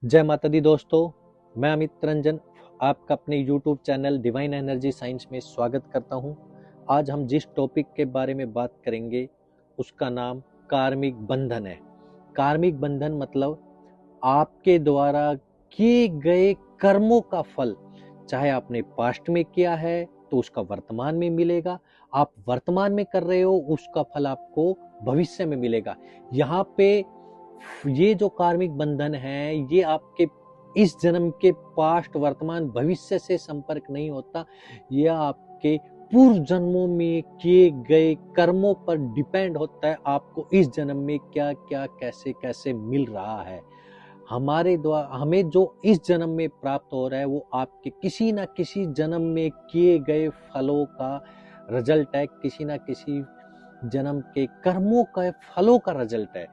जय माता दी दोस्तों। मैं अमित रंजन आपका अपने YouTube channel divine energy science में स्वागत करता हूं। आज हम जिस टॉपिक के बारे में बात करेंगे उसका नाम कार्मिक बंधन है। कार्मिक बंधन मतलब आपके द्वारा किए गए कर्मों का फल, चाहे आपने पास्ट में किया है तो उसका वर्तमान में मिलेगा, आप वर्तमान में कर रहे हो उसका फल आपको भविष्य में मिलेगा। यहाँ पे ये जो कार्मिक बंधन है ये आपके इस जन्म के पास्ट वर्तमान भविष्य से संपर्क नहीं होता, यह आपके पूर्व जन्मों में किए गए कर्मों पर डिपेंड होता है आपको इस जन्म में क्या क्या कैसे कैसे मिल रहा है। हमारे द्वारा हमें जो इस जन्म में प्राप्त हो रहा है वो आपके किसी ना किसी जन्म में किए गए फलों का रिजल्ट है, किसी ना किसी जन्म के कर्मों का फलों का रिजल्ट है।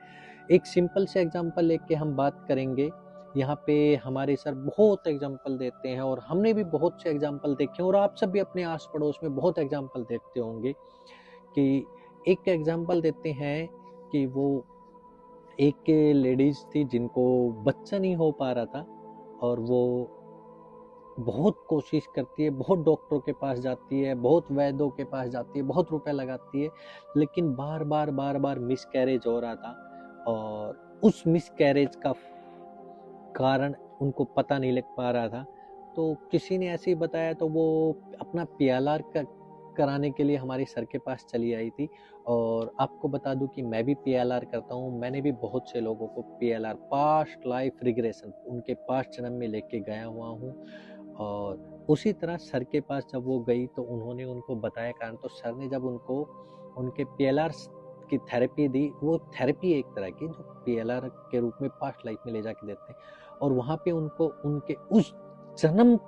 एक सिंपल से एग्जांपल लेके हम बात करेंगे। यहाँ पे हमारे सर बहुत एग्जांपल देते हैं और हमने भी बहुत से एग्जांपल देखे हैं और आप सब भी अपने आस पड़ोस में बहुत एग्जांपल देखते होंगे कि एक एग्जांपल देते हैं कि वो एक लेडीज थी जिनको बच्चा नहीं हो पा रहा था और वो बहुत कोशिश करती है, बहुत डॉक्टरों के पास जाती है, बहुत वैद्यों के पास जाती है, बहुत रुपए लगाती है, लेकिन बार बार मिसकैरेज हो रहा था और उस मिसकैरेज का कारण उनको पता नहीं लग पा रहा था। तो किसी ने ऐसे ही बताया तो वो अपना पीएलआर कराने के लिए हमारे सर के पास चली आई थी। और आपको बता दूं कि मैं भी पीएलआर करता हूं, मैंने भी बहुत से लोगों को पीएलआर पास्ट लाइफ रिग्रेशन उनके पास्ट जन्म में लेके गया हुआ हूं। और उसी तरह सर के पास जब वो गई तो उन्होंने उनको बताया कारण, तो सर ने जब उनको उनके पीएलआर की थेरेपी दी, वो थेरेपी एक तरह की जो पीएलआर के रूप में पास्ट लाइफ में ले जाके देते हैं, और वहां पे उनको उनके उस जन्म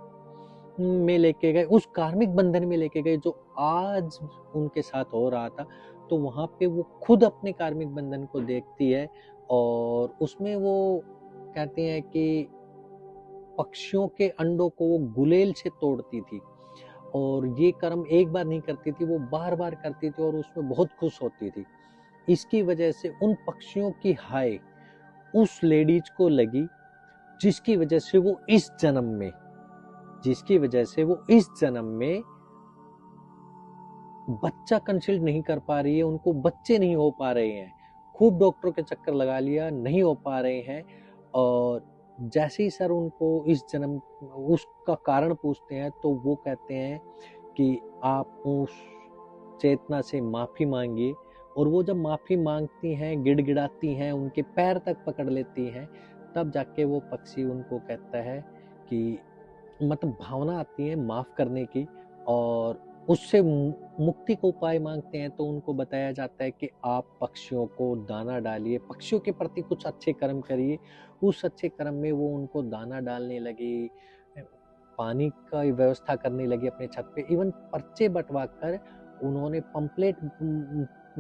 में लेके गए, उस कार्मिक बंधन में लेके गए जो आज उनके साथ हो रहा था। तो वहां पे वो खुद अपने कार्मिक बंधन को देखती है और उसमें वो कहते हैं कि पक्षियों के अंडों को वो गुलेल से तोड़ती थी और ये कर्म एक बार नहीं करती थी, वो बार बार करती थी और उसमें बहुत खुश होती थी। इसकी वजह से उन पक्षियों की हाय उस लेडीज को लगी, जिसकी वजह से वो इस जन्म में बच्चा कंसीव नहीं कर पा रही है, उनको बच्चे नहीं हो पा रहे हैं, खूब डॉक्टरों के चक्कर लगा लिया, नहीं हो पा रहे हैं। और जैसे ही सर उनको इस जन्म उसका कारण पूछते हैं तो वो कहते हैं कि आप उस चेतना से माफी मांगिए। और वो जब माफी मांगती हैं, गिड़गिड़ाती हैं, उनके पैर तक पकड़ लेती हैं, तब जाके वो पक्षी उनको कहता है कि मतलब भावना आती है माफ करने की और उससे मुक्ति को उपाय मांगते हैं। तो उनको बताया जाता है कि आप पक्षियों को दाना डालिए, पक्षियों के प्रति कुछ अच्छे कर्म करिए। उस अच्छे कर्म में वो उनको दाना डालने लगी, पानी का व्यवस्था करने लगी अपने छत पे, इवन पर्चे बंटवा कर उन्होंने पंपलेट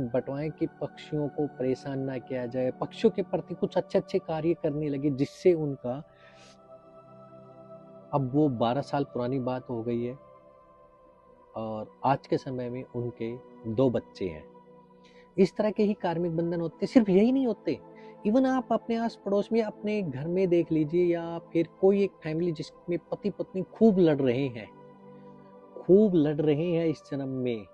बंटवाए कि पक्षियों को परेशान ना किया जाए, पक्षियों के प्रति कुछ अच्छे अच्छे कार्य करने लगी, जिससे उनका, अब वो 12 साल पुरानी बात हो गई है और आज के समय में उनके 2 बच्चे हैं। इस तरह के ही कार्मिक बंधन होते, सिर्फ यही नहीं होते, इवन आप अपने आस पड़ोस में अपने घर में देख लीजिए या फिर कोई एक फैमिली जिसमें पति पत्नी खूब लड़ रहे हैं इस जन्म में।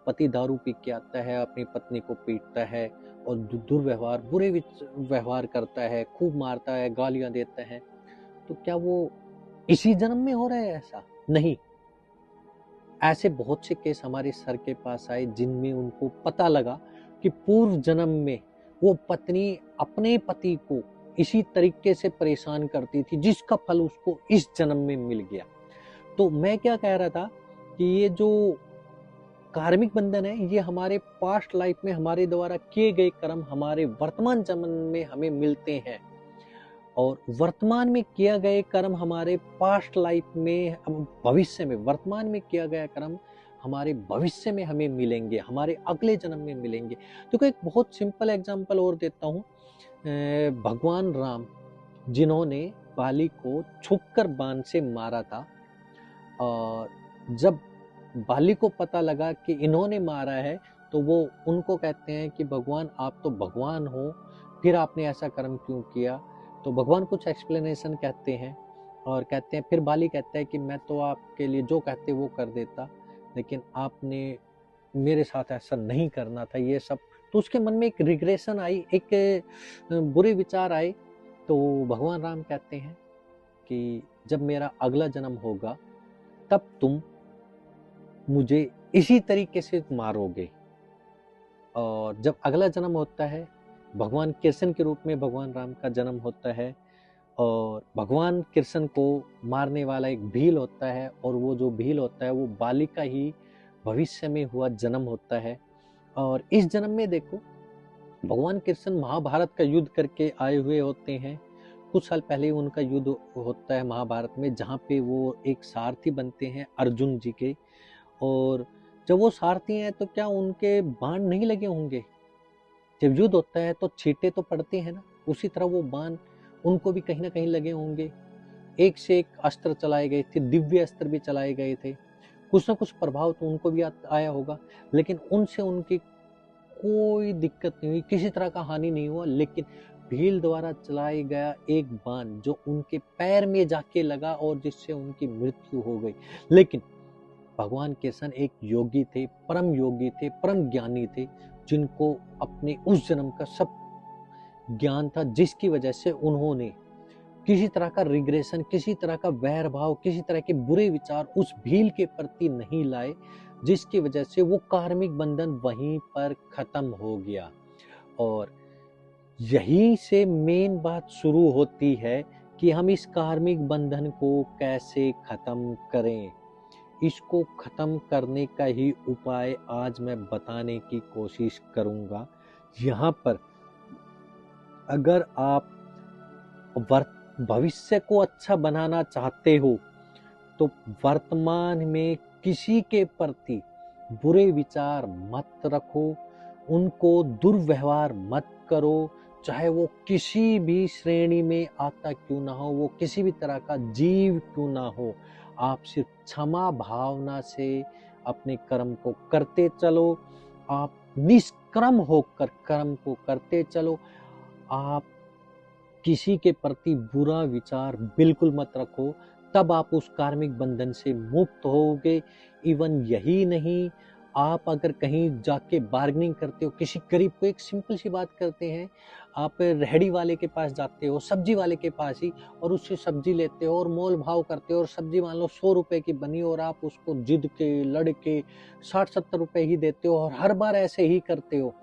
पति दारू पी के आता है, अपनी पत्नी को पीटता है और दुर्व्यवहार बुरे व्यवहार करता है, खूब मारता है, गालियां देता है। तो क्या वो इसी जन्म में हो रहा है? ऐसा नहीं। ऐसे बहुत से केस हमारे सर के पास आए जिनमें उनको पता लगा कि पूर्व जन्म में वो पत्नी अपने पति को इसी तरीके से परेशान करती थी, जिसका फल उसको इस जन्म में मिल गया। तो मैं क्या कह रहा था कि ये जो कार्मिक बंधन है ये हमारे पास्ट लाइफ में हमारे द्वारा किए गए कर्म हमारे वर्तमान जन्म में हमें मिलते हैं और वर्तमान में किया गए कर्म हमारे पास्ट लाइफ में, भविष्य में वर्तमान में किया गया कर्म हमारे भविष्य में हमें मिलेंगे, हमारे अगले जन्म में मिलेंगे। तो एक बहुत सिंपल एग्जांपल और देता हूँ। भगवान राम जिन्होंने बाली को छुपकर बाण से मारा था, और जब बाली को पता लगा कि इन्होंने मारा है तो वो उनको कहते हैं कि भगवान आप तो भगवान हो, फिर आपने ऐसा कर्म क्यों किया। तो भगवान कुछ एक्सप्लेनेशन कहते हैं और कहते हैं, फिर बाली कहता है कि मैं तो आपके लिए जो कहते वो कर देता, लेकिन आपने मेरे साथ ऐसा नहीं करना था ये सब। तो उसके मन में एक रिग्रेशन आई, एक बुरे विचार आए। तो भगवान राम कहते हैं कि जब मेरा अगला जन्म होगा तब तुम मुझे इसी तरीके से मारोगे। और जब अगला जन्म होता है, भगवान कृष्ण के रूप में भगवान राम का जन्म होता है, और भगवान कृष्ण को मारने वाला एक भील होता है, और वो जो भील होता है वो बाली का ही भविष्य में हुआ जन्म होता है। और इस जन्म में देखो, भगवान कृष्ण महाभारत का युद्ध करके आए हुए होते हैं। कुछ साल पहले उनका युद्ध होता है महाभारत में, जहाँ पे वो एक सारथी बनते हैं अर्जुन जी के। और जब वो सारथी हैं तो क्या उनके बाण नहीं लगे होंगे? जब युद्ध होता है तो छींटे तो पड़ते हैं ना, उसी तरह वो बाण उनको भी कहीं ना कहीं लगे होंगे। एक से एक अस्त्र चलाए गए थे, दिव्य अस्त्र भी चलाए गए थे, कुछ ना कुछ प्रभाव तो उनको भी आया होगा, लेकिन उनसे उनकी कोई दिक्कत नहीं हुई, किसी तरह का हानि नहीं हुआ। लेकिन भील द्वारा चलाया गया एक बाण जो उनके पैर में जाके लगा और जिससे उनकी मृत्यु हो गई। लेकिन भगवान कृष्ण एक योगी थे, परम ज्ञानी थे, जिनको अपने उस जन्म का सब ज्ञान था, जिसकी वजह से उन्होंने किसी तरह का रिग्रेशन, किसी तरह का वैर भाव, किसी तरह के बुरे विचार उस भील के प्रति नहीं लाए, जिसकी वजह से वो कार्मिक बंधन वहीं पर खत्म हो गया। और यहीं से मेन बात शुरू होती है कि हम इस कार्मिक बंधन को कैसे खत्म करें। इसको खत्म करने का ही उपाय आज मैं बताने की कोशिश करूंगा। यहाँ पर अगर आप भविष्य को अच्छा बनाना चाहते हो तो वर्तमान में किसी के प्रति बुरे विचार मत रखो, उनको दुर्व्यवहार मत करो, चाहे वो किसी भी श्रेणी में आता क्यों ना हो, वो किसी भी तरह का जीव क्यों ना हो। आप सिर्फ क्षमा भावना से अपने कर्म को करते चलो, आप निष्कर्म होकर कर्म को करते चलो। आप किसी के प्रति बुरा विचार बिल्कुल मत रखो, तब आप उस कार्मिक बंधन से मुक्त होगे। इवन यही नहीं, आप अगर कहीं जाके बार्गेनिंग करते हो किसी गरीब को, एक सिंपल सी बात करते हैं, आप रेहड़ी वाले के पास जाते हो, सब्जी वाले के पास ही, और उससे सब्जी लेते हो और मोल भाव करते हो, और सब्जी मान लो 100 रुपए की बनी और आप उसको जिद के लड़के 60-70 रुपए ही देते हो, और हर बार ऐसे ही करते हो,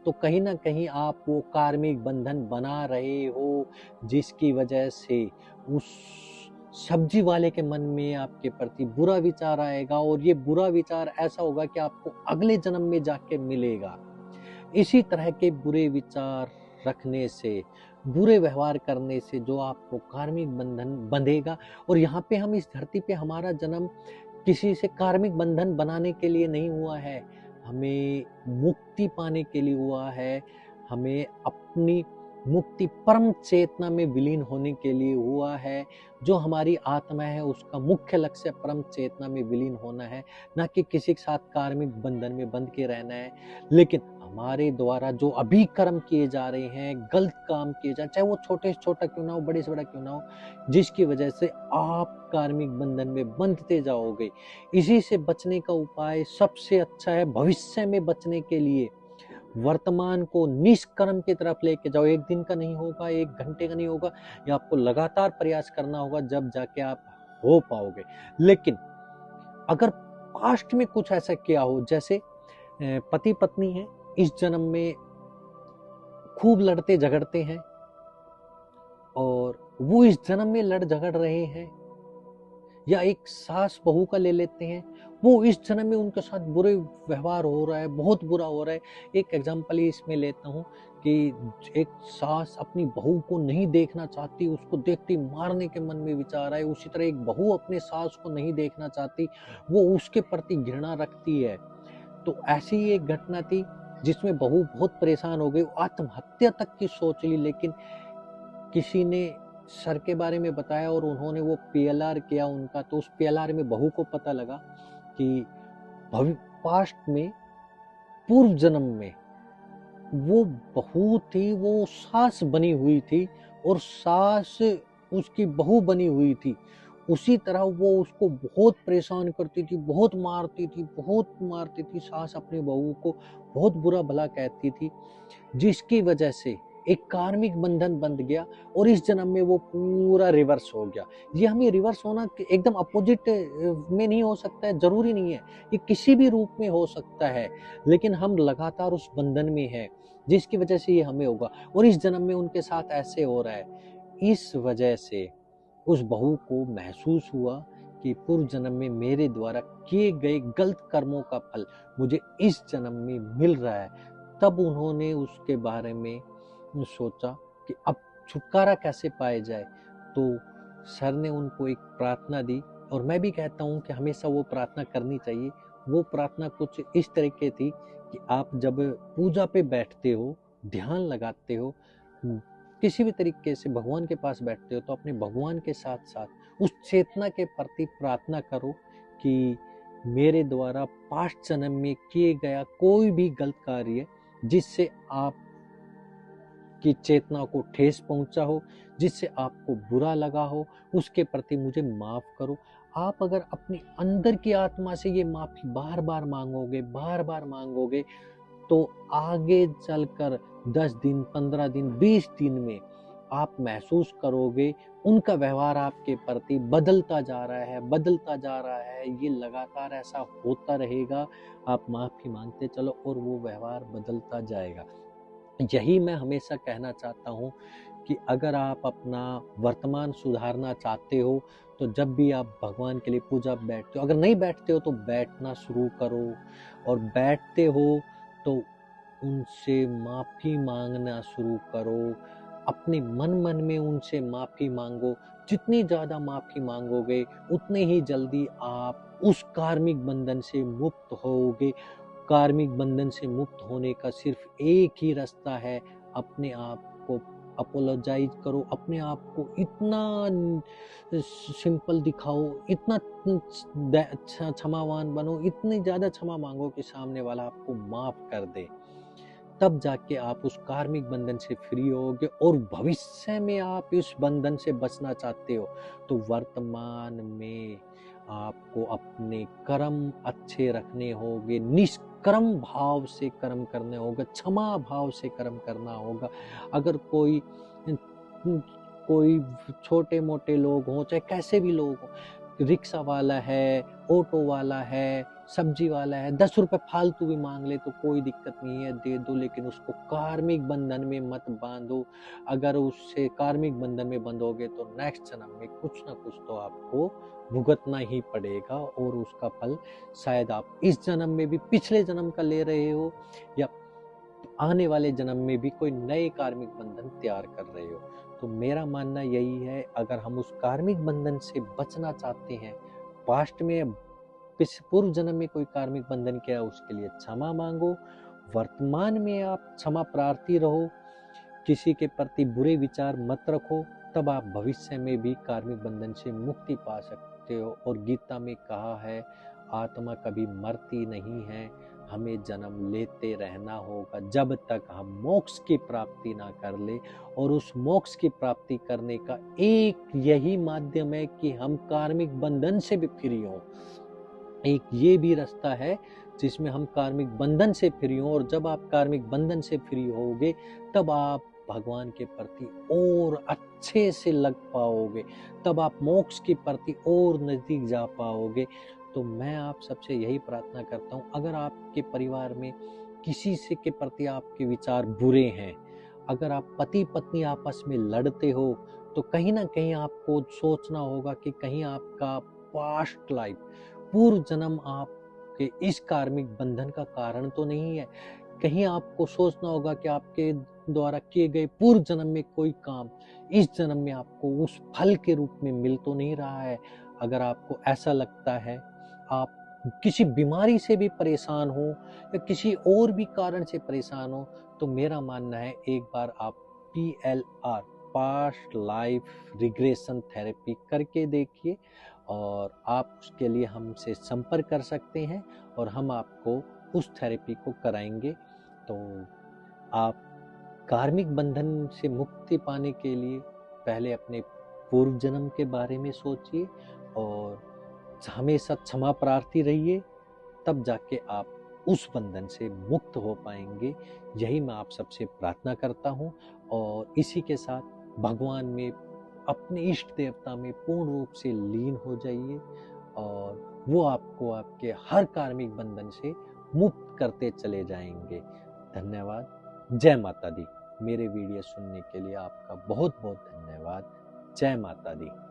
तो कहीं ना कहीं आप वो कार्मिक बंधन बना रहे हो, जिसकी वजह से उस सब्जी वाले के मन में आपके प्रति बुरा विचार आएगा, और ये बुरा विचार ऐसा होगा कि आपको अगले जन्म में जाके मिलेगा। इसी तरह के बुरे विचार रखने से, बुरे व्यवहार करने से जो आपको कार्मिक बंधन बंधेगा। और यहाँ पे हम इस धरती पे हमारा जन्म किसी से कार्मिक बंधन बनाने के लिए नहीं हुआ है, हमें मुक्ति पाने के लिए हुआ है, हमें अपनी मुक्ति परम चेतना में विलीन होने के लिए हुआ है। जो हमारी आत्मा है उसका मुख्य लक्ष्य परम चेतना में विलीन होना है, ना कि किसी के साथ कार्मिक बंधन में बंध के रहना है। लेकिन हमारे द्वारा जो अभी कर्म किए जा रहे हैं, गलत काम किए जा, चाहे वो छोटे से छोटा क्यों ना हो, बड़े से बड़ा क्यों ना हो, जिसकी वजह से आप कार्मिक बंधन में बंधते जाओगे। इसी से बचने का उपाय सबसे अच्छा है, भविष्य में बचने के लिए वर्तमान को निष्कर्म की तरफ लेके जाओ। एक दिन का नहीं होगा, एक घंटे का नहीं होगा, ये आपको लगातार प्रयास करना होगा, जब जाके आप हो पाओगे। लेकिन अगर पास्ट में कुछ ऐसा किया हो, जैसे पति पत्नी है, इस जन्म में खूब लड़ते झगड़ते हैं और वो इस जन्म में लड़ झगड़ रहे हैं, या एक सास बहू का ले लेते हैं, वो इस जन्म में उनके साथ बुरे व्यवहार हो रहा है, बहुत बुरा हो रहा है। एक एग्जांपल ही इसमें लेता हूँ कि एक सास अपनी बहू को नहीं देखना चाहती, उसको देखती मारने के मन में विचार आए, उसी तरह एक बहू अपने सास को नहीं देखना चाहती, वो उसके प्रति घृणा रखती है। तो ऐसी ही एक घटना थी जिसमें बहू बहुत परेशान हो गई, आत्महत्या तक की सोच ली, लेकिन किसी ने सर के बारे में बताया और उन्होंने वो पीएलआर किया उनका, तो उस पीएलआर में बहू को पता लगा कि पास्ट में, पूर्व जन्म में वो बहू थी, वो सास बनी हुई थी, और सास उसकी बहू बनी हुई थी, उसी तरह वो उसको बहुत परेशान करती थी, बहुत मारती थी। सास अपनी बहू को बहुत बुरा भला कहती थी, जिसकी वजह से एक कार्मिक बंधन बंध गया और इस जन्म में वो पूरा रिवर्स हो गया। ये हमें रिवर्स होना एकदम अपोजिट में नहीं हो सकता है, जरूरी नहीं है, ये किसी भी रूप में हो सकता है, लेकिन हम लगातार उस बंधन में हैं, जिसकी वजह से ये हमें होगा और इस जन्म में उनके साथ ऐसे हो रहा है। इस वजह से उस बहू को महसूस हुआ कि पूर्व जन्म में मेरे द्वारा किए गए गलत कर्मों का फल मुझे इस जन्म में मिल रहा है। तब उन्होंने उसके बारे में सोचा कि अब छुटकारा कैसे पाया जाए। तो सर ने उनको एक प्रार्थना दी और मैं भी कहता हूँ कि हमेशा वो प्रार्थना करनी चाहिए। वो प्रार्थना कुछ इस तरीके थी कि आप जब पूजा पे बैठते हो, ध्यान लगाते हो, किसी भी तरीके से भगवान के पास बैठते हो, तो अपने भगवान के साथ साथ उस चेतना के प्रति प्रार्थना करो कि मेरे द्वारा पास्ट जन्म में किए गया कोई भी गलत कार्य जिससे आप की चेतना को ठेस पहुंचा हो, जिससे आपको बुरा लगा हो, उसके प्रति मुझे माफ करो। आप अगर अपनी अंदर की आत्मा से ये माफी बार बार मांगोगे, तो आगे चलकर 10 दिन, 15 दिन, 20 दिन में आप महसूस करोगे उनका व्यवहार आपके प्रति बदलता जा रहा है। ये लगातार ऐसा होता रहेगा। आप माफी मांगते चलो और वो व्यवहार बदलता जाएगा। यही मैं हमेशा कहना चाहता हूँ कि अगर आप अपना वर्तमान सुधारना चाहते हो, तो जब भी आप भगवान के लिए पूजा बैठते हो, अगर नहीं बैठते हो तो बैठना शुरू करो, और बैठते हो तो उनसे माफ़ी मांगना शुरू करो। अपने मन में उनसे माफ़ी मांगो। जितनी ज़्यादा माफ़ी मांगोगे उतने ही जल्दी आप उस कार्मिक बंधन से मुक्त होगे। कार्मिक बंधन से मुक्त होने का सिर्फ एक ही रास्ता है, अपने आप को अपोलोजाइज करो, अपने आप को इतना सिंपल दिखाओ, इतना क्षमावान बनो, इतनी ज़्यादा क्षमा मांगो कि सामने वाला आपको माफ कर दे। तब जाके आप उस कार्मिक बंधन से फ्री होगे। और भविष्य में आप इस बंधन से बचना चाहते हो, तो वर्तमान में आपको अपने कर्म अच्छे रखने होंगे, निष्कर्म भाव से कर्म करने होगा, क्षमा भाव से कर्म करना होगा। अगर कोई छोटे मोटे लोग हों, चाहे कैसे भी लोग हों, रिक्शा वाला है, ऑटो वाला है, सब्जी वाला है, 10 रुपए फालतू भी मांग ले तो कोई दिक्कत नहीं है, दे दो, लेकिन उसको कार्मिक बंधन में मत बांधो। अगर उससे कार्मिक बंधन में बंधोगे तो नेक्स्ट जन्म में कुछ ना कुछ तो आपको भुगतना ही पड़ेगा, और उसका फल शायद आप इस जन्म में भी पिछले जन्म का ले रहे हो, या आने वाले जन्म में भी कोई नए कार्मिक बंधन तैयार कर रहे हो। तो मेरा मानना यही है, अगर हम उस कार्मिक बंधन से बचना चाहते हैं, पास्ट में पूर्व जन्म में कोई कार्मिक बंधन किया, उसके लिए क्षमा मांगो। वर्तमान में आप क्षमा प्रार्थी रहो, किसी के प्रति बुरे विचार मत रखो, तब आप भविष्य में भी कार्मिक बंधन से मुक्ति पा सकते हो। और गीता में कहा है, आत्मा कभी मरती नहीं है, हमें जन्म लेते रहना होगा जब तक हम मोक्ष की प्राप्ति ना कर ले। और उस मोक्ष की प्राप्ति करने का एक यही माध्यम है कि हम कार्मिक बंधन से भी फ्री हों। एक ये भी रास्ता है जिसमें हम कार्मिक बंधन से फ्री हों, और जब आप कार्मिक बंधन से फ्री होगे, तब आप भगवान के प्रति और अच्छे से लग पाओगे, तब आप मोक्ष के प्रति और नजदीक जा पाओगे। तो मैं आप सबसे यही प्रार्थना करता हूँ, अगर आपके परिवार में किसी से के प्रति आपके विचार बुरे हैं, अगर आप पति पत्नी आपस में लड़ते हो, तो कहीं ना कहीं आपको सोचना होगा कि कहीं आपका पास्ट लाइफ, पूर्व जन्म आपके इस कार्मिक बंधन का कारण तो नहीं है। कहीं आपको सोचना होगा कि आपके द्वारा किए गए पूर्व जन्म में कोई काम इस जन्म में आपको उस फल के रूप में मिल तो नहीं रहा है। अगर आपको ऐसा लगता है, आप किसी बीमारी से भी परेशान हो या किसी और भी कारण से परेशान हो, तो मेरा मानना है एक बार आप PLR, past life regression therapy करके देखिए, और आप उसके लिए हमसे संपर्क कर सकते हैं और हम आपको उस थेरेपी को कराएंगे। तो आप कार्मिक बंधन से मुक्ति पाने के लिए पहले अपने पूर्व जन्म के बारे में सोचिए और हमेशा क्षमा प्रार्थी रहिए, तब जाके आप उस बंधन से मुक्त हो पाएंगे। यही मैं आप सबसे प्रार्थना करता हूँ और इसी के साथ भगवान में, अपने इष्ट देवता में पूर्ण रूप से लीन हो जाइए और वो आपको आपके हर कार्मिक बंधन से मुक्त करते चले जाएंगे। धन्यवाद। जय माता दी। मेरे वीडियो सुनने के लिए आपका बहुत बहुत धन्यवाद। जय माता दी।